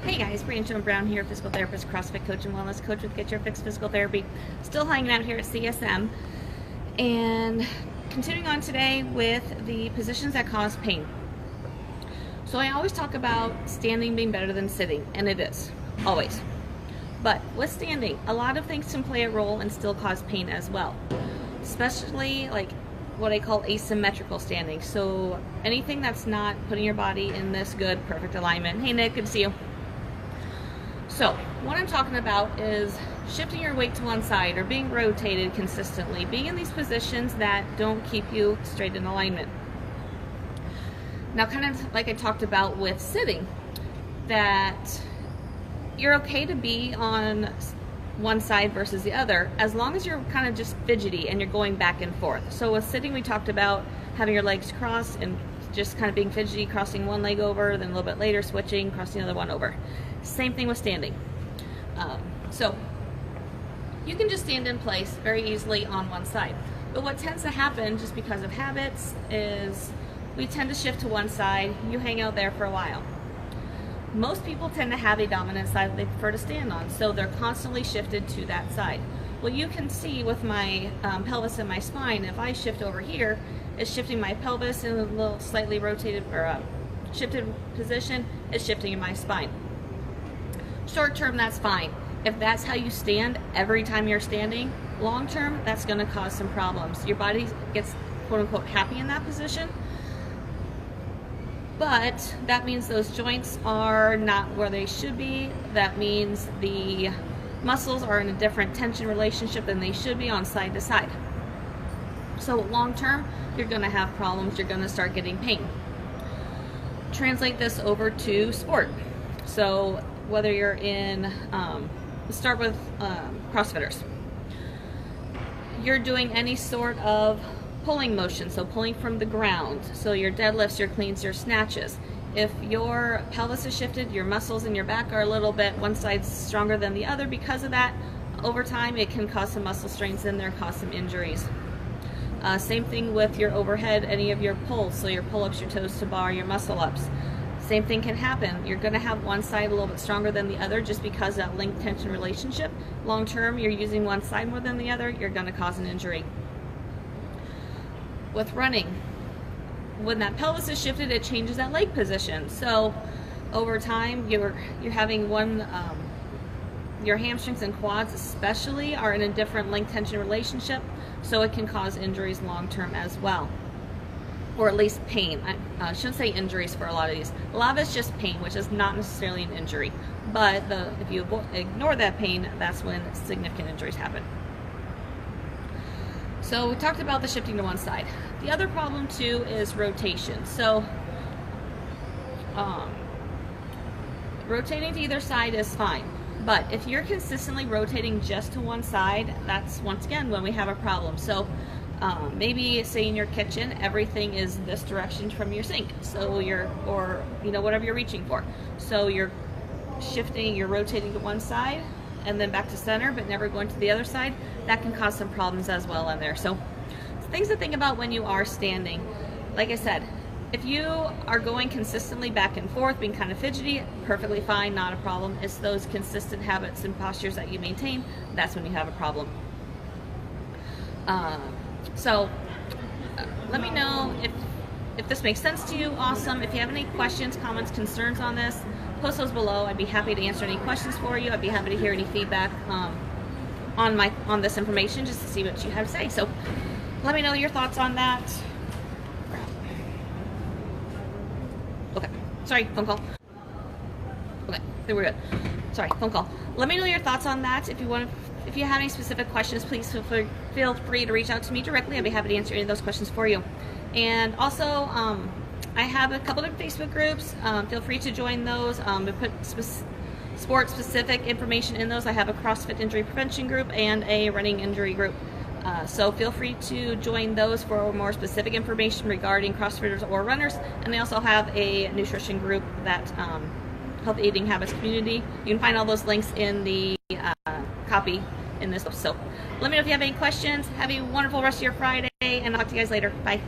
Hey guys, Brancho Brown here, physical therapist, CrossFit coach, and wellness coach with Get Your Fix Physical Therapy. Still hanging out here at CSM and continuing on today with the positions that cause pain. So I always talk about standing being better than sitting, and it is, always. But with standing, a lot of things can play a role and still cause pain as well, especially like what I call asymmetrical standing. So anything that's not putting your body in this good, perfect alignment. Hey Nick, good to see you. So what I'm talking about is shifting your weight to one side or being rotated consistently, being in these positions that don't keep you straight in alignment. Now, kind of like I talked about with sitting, that you're okay to be on one side versus the other as long as you're kind of just fidgety and you're going back and forth. So with sitting, we talked about having your legs crossed and just kind of being fidgety, crossing one leg over, then a little bit later switching, crossing the other one over. Same thing with standing. So you can just stand in place very easily on one side. But what tends to happen just because of habits is we tend to shift to one side, you hang out there for a while. Most people tend to have a dominant side that they prefer to stand on, so they're constantly shifted to that side. Well, you can see with my pelvis and my spine, if I shift over here, it's shifting my pelvis in a little slightly rotated or shifted position, it's shifting in my spine. Short term, that's fine. If that's how you stand every time you're standing, long term, that's going to cause some problems. Your body gets quote unquote happy in that position, but that means those joints are not where they should be. That means the muscles are in a different tension relationship than they should be on side to side. So long term, you're going to have problems. You're going to start getting pain. Translate this over to sport. So whether you're in, let's start with CrossFitters. You're doing any sort of pulling motion, so pulling from the ground, so your deadlifts, your cleans, your snatches. If your pelvis is shifted, your muscles in your back are a little bit, one side's stronger than the other. Because of that, over time it can cause some muscle strains in there, cause some injuries. Same thing with your overhead, any of your pulls, so your pull-ups, your toes to bar, your muscle-ups. Same thing can happen. You're going to have one side a little bit stronger than the other just because of that link tension relationship. Long term, you're using one side more than the other, you're going to cause an injury. With running, when that pelvis is shifted, it changes that leg position. So over time, you're having one, your hamstrings and quads especially are in a different link tension relationship, so it can cause injuries long term as well. Or at least pain. I shouldn't say injuries for a lot of these. A lot of it's just pain, which is not necessarily an injury. But if you ignore that pain, that's when significant injuries happen. So we talked about the shifting to one side. The other problem too is rotation. So rotating to either side is fine. But if you're consistently rotating just to one side, that's once again when we have a problem. So maybe say in your kitchen, everything is this direction from your sink. So or whatever you're reaching for. So you're shifting, you're rotating to one side and then back to center, but never going to the other side. That can cause some problems as well in there. So things to think about when you are standing. Like I said, if you are going consistently back and forth, being kind of fidgety, perfectly fine, not a problem. It's those consistent habits and postures that you maintain, that's when you have a problem. So let me know if this makes sense to you. Awesome. If you have any questions, comments, concerns on this, post those below. I'd be happy to answer any questions for you. I'd be happy to hear any feedback on this information, just to see what you have to say. So let me know your thoughts on that. Okay. Sorry, phone call. Okay, I think we're good. Sorry, phone call. Let me know your thoughts on that. If you have any specific questions, please feel free to reach out to me directly. I'd be happy to answer any of those questions for you. And also, I have a couple of Facebook groups. Feel free to join those. To put sport-specific information in those, I have a CrossFit injury prevention group and a running injury group. So feel free to join those for more specific information regarding CrossFitters or runners. And I also have a nutrition group that Health Eating Habits Community. You can find all those links in the copy in this. So let me know if you have any questions. Have a wonderful rest of your Friday, and I'll talk to you guys later. Bye.